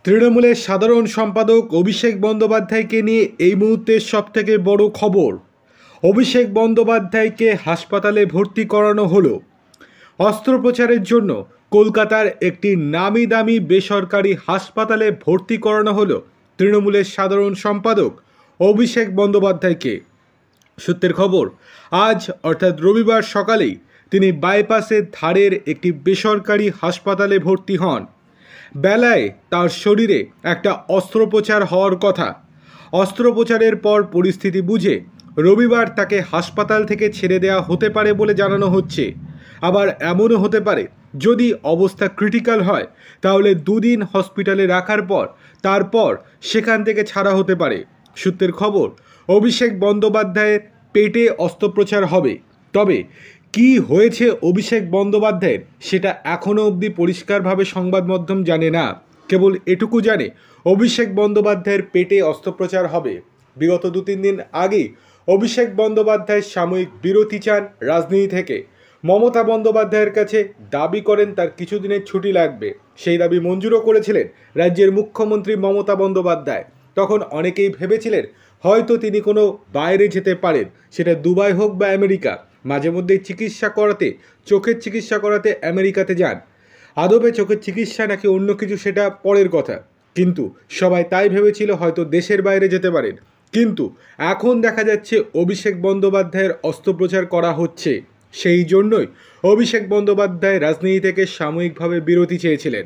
তৃণমূলের সাধারণ সম্পাদক অভিষেক বন্দ্যোপাধ্যায়কে নিয়ে এই মুহূর্তের সবথেকে বড় খবর। অভিষেক বন্দ্যোপাধ্যায়কে হাসপাতালে ভর্তি করানো হলো। অস্ত্রোপচারের জন্য কলকাতার একটি নামি দামি বেসরকারি হাসপাতালে ভর্তি করানো হলো তৃণমূলের সাধারণ সম্পাদক অভিষেক বন্দ্যোপাধ্যায়কে। সূত্রের খবর, আজ অর্থাৎ রবিবার সকালেই তিনি বাইপাসের ধারের একটি বেসরকারি হাসপাতালে ভর্তি হন। বেলায় তার শরীরে একটা অস্ত্রোপচার হওয়ার কথা। অস্ত্রোপচারের পর পরিস্থিতি বুঝে রবিবার তাকে হাসপাতাল থেকে ছেড়ে দেওয়া হতে পারে বলে জানানো হচ্ছে। আবার এমনও হতে পারে, যদি অবস্থা ক্রিটিক্যাল হয় তাহলে দুদিন হসপিটালে রাখার পর তারপর সেখান থেকে ছাড়া হতে পারে। সূত্রের খবর, অভিষেক বন্দ্যোপাধ্যায়ের পেটে অস্ত্রোপচার হবে। তবে কি হয়েছে অভিষেক বন্দ্যোপাধ্যায়ের সেটা এখনও অবধি পরিষ্কারভাবে সংবাদ মাধ্যম জানে না। কেবল এটুকু জানে অভিষেক বন্দ্যোপাধ্যায়ের পেটে অস্ত্রোপচার হবে। বিগত 2-3 দিন আগেই অভিষেক বন্দ্যোপাধ্যায় সাময়িক বিরতি চান রাজনীতি থেকে। মমতা বন্দ্যোপাধ্যায়ের কাছে দাবি করেন তার কিছুদিনের ছুটি লাগবে। সেই দাবি মঞ্জুরও করেছিলেন রাজ্যের মুখ্যমন্ত্রী মমতা বন্দ্যোপাধ্যায়। তখন অনেকেই ভেবেছিলেন হয়তো তিনি কোনো বাইরে যেতে পারেন, সেটা দুবাই হোক বা আমেরিকা। মাঝে মধ্যেই চোখের চিকিৎসা করাতে আমেরিকাতে যান। আদবে চোখের চিকিৎসা নাকি অন্য কিছু সেটা পরের কথা, কিন্তু সবাই তাই ভেবেছিল হয়তো দেশের বাইরে যেতে পারেন। কিন্তু এখন দেখা যাচ্ছে অভিষেক বন্দ্যোপাধ্যায়ের অস্ত্রোপচার করা হচ্ছে। সেই জন্যই অভিষেক বন্দ্যোপাধ্যায় রাজনীতি থেকে সাময়িকভাবে বিরতি চেয়েছিলেন।